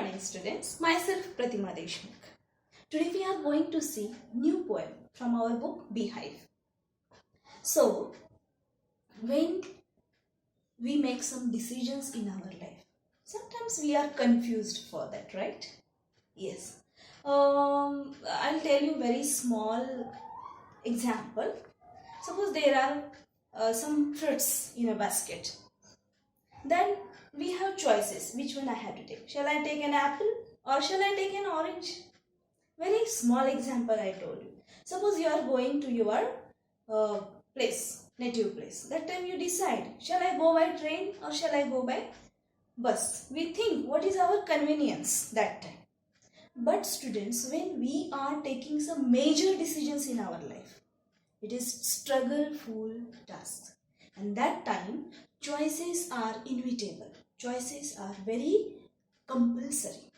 morning students, myself Pratima Deshmukh. Today we are going to see new poem from our book Beehive. So, when we make some decisions in our life, sometimes we are confused for that, right? Yes. I'll tell you very small example. Suppose there are some fruits in a basket. Then we have choices. Which one I have to take? Shall I take an apple or shall I take an orange? Very small example I told you. Suppose you are going to your uh, native place. That time you decide, shall I go by train or shall I go by bus? We think what is our convenience that time. But students, when we are taking some major decisions in our life, it is struggle-full task. And that time, choices are inevitable. Choices are very compulsory.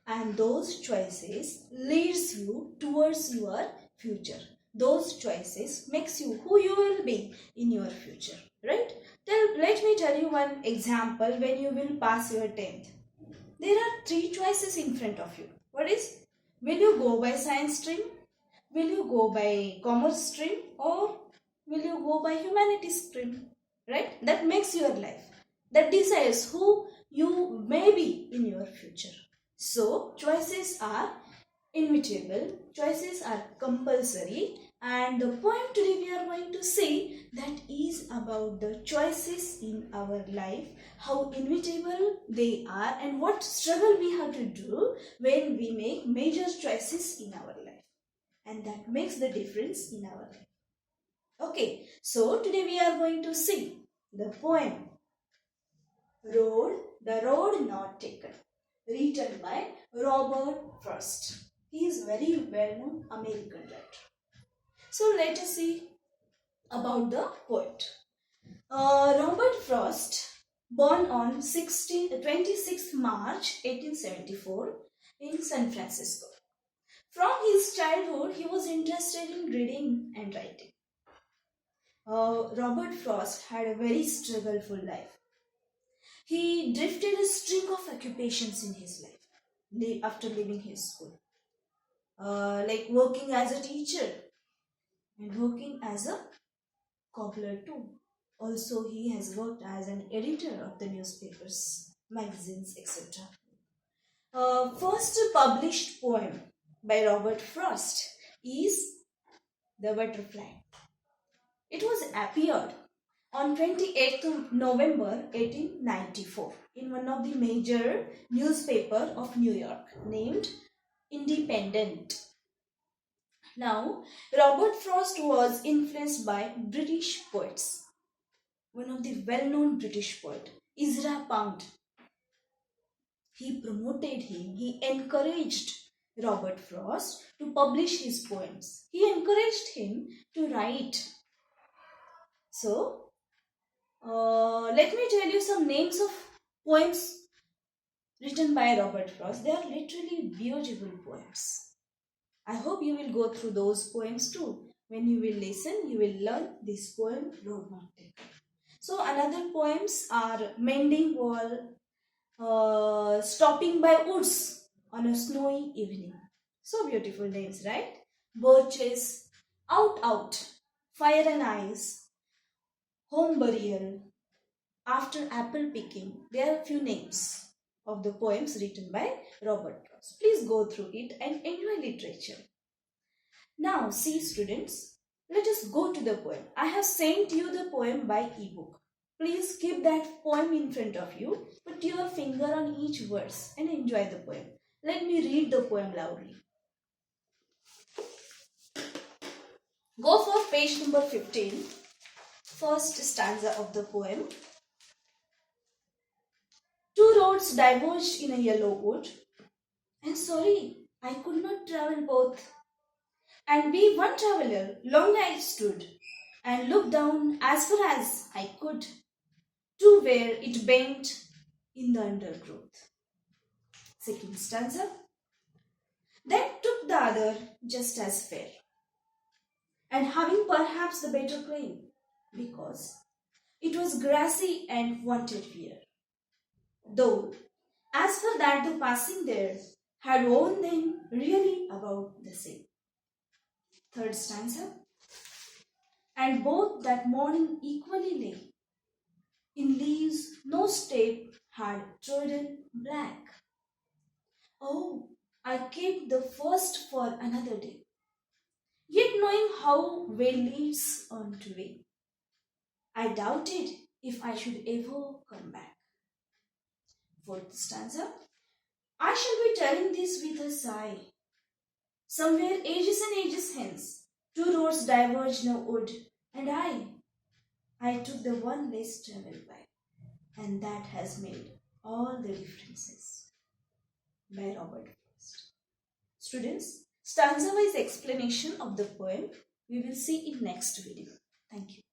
And those choices leads you towards your future. Those choices makes you who you will be in your future, right? Let me tell you one example when you will pass your 10th. There are three choices in front of you. What is? Will you go by science stream? Will you go by commerce stream? Or will you go by humanities stream? Right? That makes your life. That decides who you may be in your future. So, choices are inevitable, choices are compulsory, and the poem today we are going to see that is about the choices in our life, how inevitable they are, and what struggle we have to do when we make major choices in our life. And that makes the difference in our life. Okay, so today we are going to see the poem The Road Not Taken, written by Robert Frost. He is very well-known American writer. So let us see about the poet. Robert Frost, born on 26th March 1874 in San Francisco. From his childhood, he was interested in reading and writing. Robert Frost had a very struggleful life. He drifted a string of occupations in his life after leaving his school. Like working as a teacher and working as a cobbler too. Also, he has worked as an editor of the newspapers, magazines, etc. First published poem by Robert Frost is The Butterfly. It was appeared on 28th November 1894 in one of the major newspaper of New York named Independent. Now, Robert Frost was influenced by British poets. One of the well-known British poet, Ezra Pound. He promoted him, he encouraged Robert Frost to publish his poems. He encouraged him to write. So, let me tell you some names of poems written by Robert Frost. They are literally beautiful poems. I hope you will go through those poems too. When you will listen, you will learn this poem, Road Not Taken. So another poems are Mending Wall, Stopping by Woods on a Snowy Evening. So beautiful names, right? Birches, Out, Fire and Ice, Home Burial, After Apple Picking. There are a few names of the poems written by Robert Frost. Please go through it and enjoy literature. Now, see students, let us go to the poem. I have sent you the poem by ebook. Please keep that poem in front of you. Put your finger on each verse and enjoy the poem. Let me read the poem loudly. Go for page number 15. First stanza of the poem. Two roads diverged in a yellow wood. And sorry, I could not travel both. And be one traveller, long I stood, and looked down as far as I could, to where it bent in the undergrowth. Second stanza. Then took the other just as fair, and having perhaps the better claim, because it was grassy and wanted wear. Though As for that, the passing there had warned them really about the same. Third stanza. And both that morning equally lay in leaves no step had trodden black. Oh, I kept the first for another day, yet knowing how way leads on to way, I doubted if I should ever come back. Fourth stanza. I shall be telling this with a sigh. Somewhere ages and ages hence, two roads diverged in a wood, and I took the one less traveled by, and that has made all the differences. By Robert Frost. Students, stanza-wise explanation of the poem we will see in next video. Thank you.